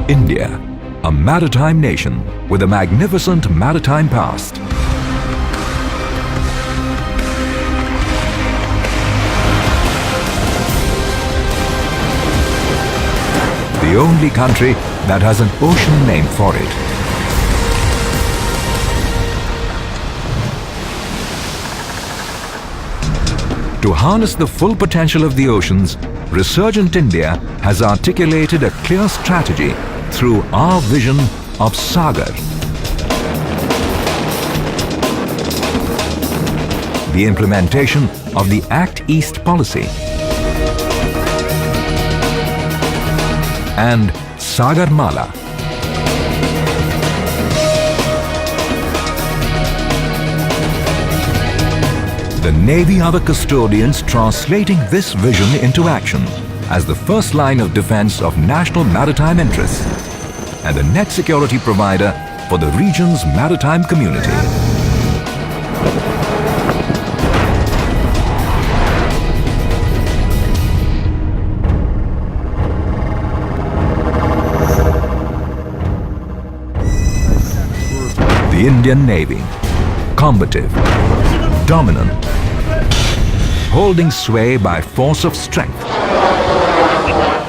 India, a maritime nation with a magnificent maritime past. The only country that has an ocean name for it. To harness the full potential of the oceans, Resurgent India has articulated a clear strategy through our vision of Sagar. The implementation of the Act East policy and Sagar Mala. The Navy are the custodians translating this vision into action as the first line of defense of national maritime interests and a net security provider for the region's maritime community. The Indian Navy, combative, dominant, holding sway by force of strength.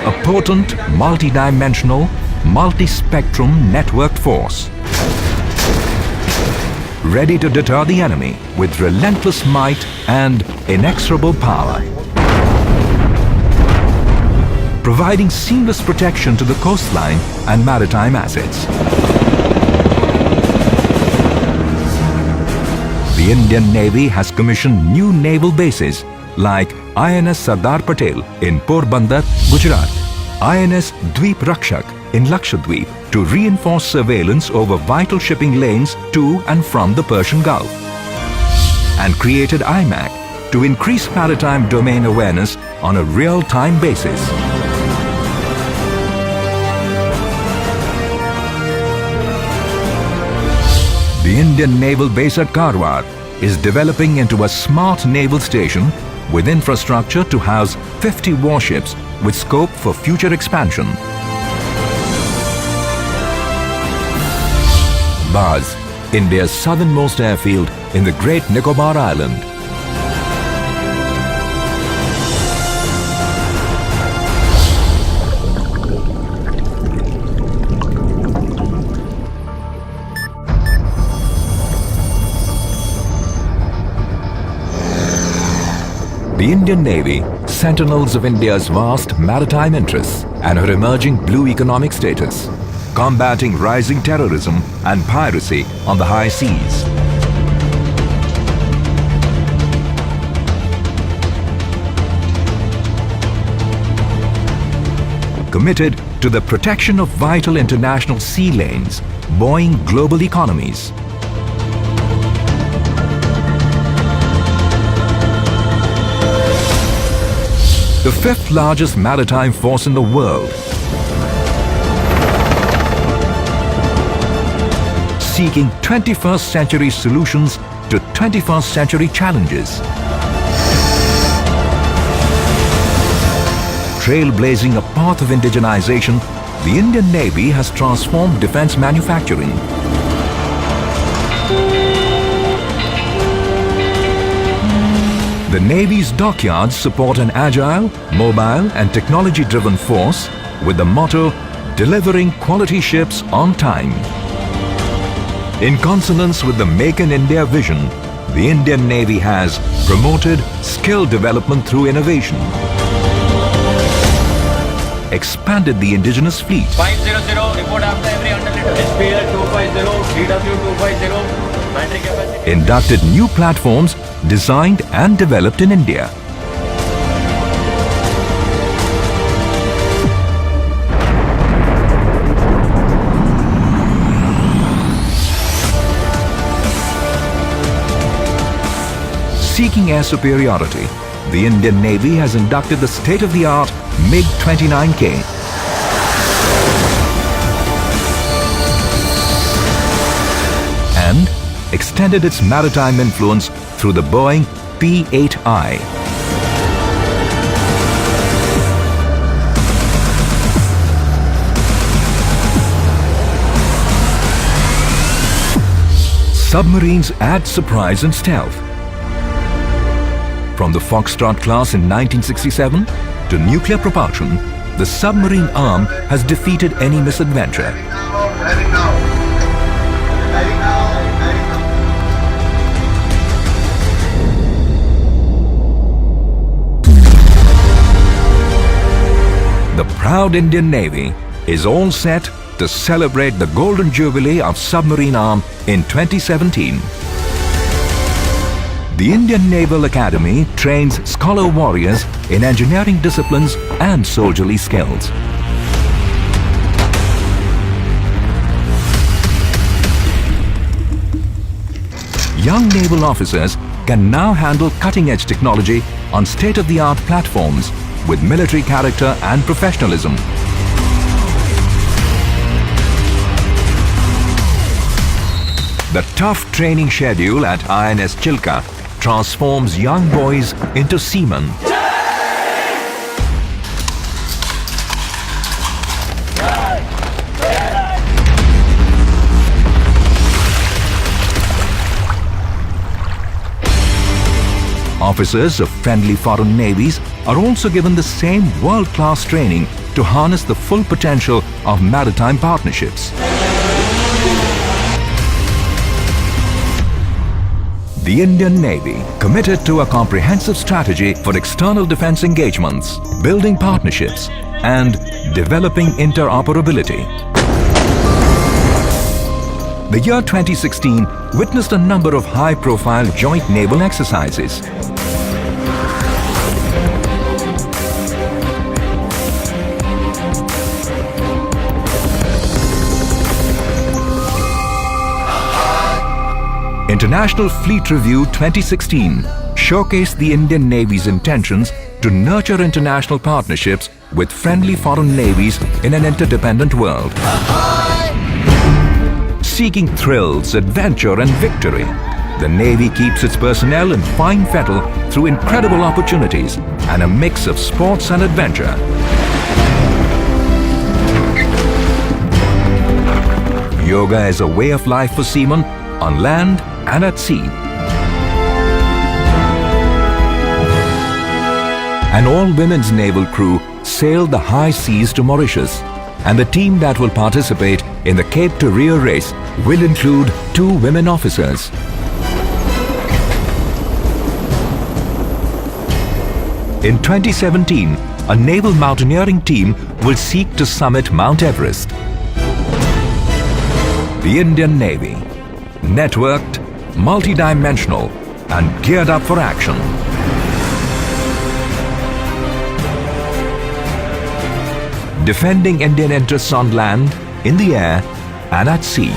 A potent, multi-dimensional, multi-spectrum networked force. Ready to deter the enemy with relentless might and inexorable power. Providing seamless protection to the coastline and maritime assets. The Indian Navy has commissioned new naval bases like INS Sardar Patel in Porbandar, Gujarat, INS Dweep Rakshak in Lakshadweep to reinforce surveillance over vital shipping lanes to and from the Persian Gulf, and created IMAC to increase maritime domain awareness on a real-time basis. The Indian Naval Base at Karwar is developing into a smart naval station with infrastructure to house 50 warships with scope for future expansion. Baz, India's southernmost airfield in the Great Nicobar Island. The Indian Navy, sentinels of India's vast maritime interests and her emerging blue economic status, combating rising terrorism and piracy on the high seas. Committed to the protection of vital international sea lanes, buoying global economies. The fifth largest maritime force in the world, seeking 21st century solutions to 21st century challenges. Trailblazing a path of indigenization, the Indian Navy has transformed defense manufacturing. The Navy's dockyards support an agile, mobile and technology-driven force with the motto, delivering quality ships on time. In consonance with the Make in India vision, the Indian Navy has promoted skill development through innovation, expanded the indigenous fleet, 500, report after every 100 liters. SPL 250, DW 250, battery capacity. Inducted new platforms designed and developed in India. Seeking air superiority, the Indian Navy has inducted the state-of-the-art MiG-29K. And extended its maritime influence through the Boeing P-8I. Submarines add surprise and stealth. From the Foxtrot class in 1967 to nuclear propulsion, the submarine arm has defeated any misadventure. The proud Indian Navy is all set to celebrate the Golden Jubilee of Submarine Arm in 2017. The Indian Naval Academy trains scholar warriors in engineering disciplines and soldierly skills. Young naval officers can now handle cutting-edge technology on state-of-the-art platforms with military character and professionalism. The tough training schedule at INS Chilka transforms young boys into seamen. Officers of friendly foreign navies are also given the same world-class training to harness the full potential of maritime partnerships. The Indian Navy, committed to a comprehensive strategy for external defense engagements, building partnerships, and developing interoperability. The year 2016 witnessed a number of high-profile joint naval exercises. International Fleet Review 2016 showcased the Indian Navy's intentions to nurture international partnerships with friendly foreign navies in an interdependent world. Seeking thrills, adventure and victory, the Navy keeps its personnel in fine fettle through incredible opportunities and a mix of sports and adventure. Yoga is a way of life for seamen on land and at sea. An all-women's naval crew sailed the high seas to Mauritius, and the team that will participate in the Cape to Rio race will include 2 women officers. In 2017, a naval mountaineering team will seek to summit Mount Everest. The Indian Navy, networked, multi-dimensional and geared up for action. Defending Indian interests on land, in the air and at sea.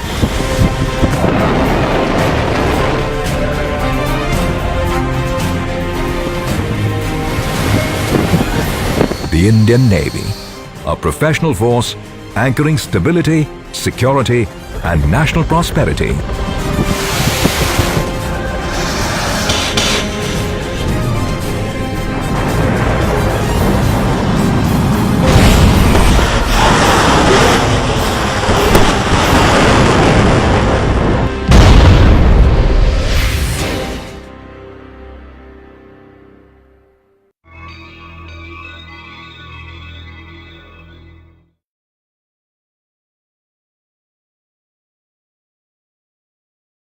The Indian Navy, a professional force anchoring stability, security and national prosperity.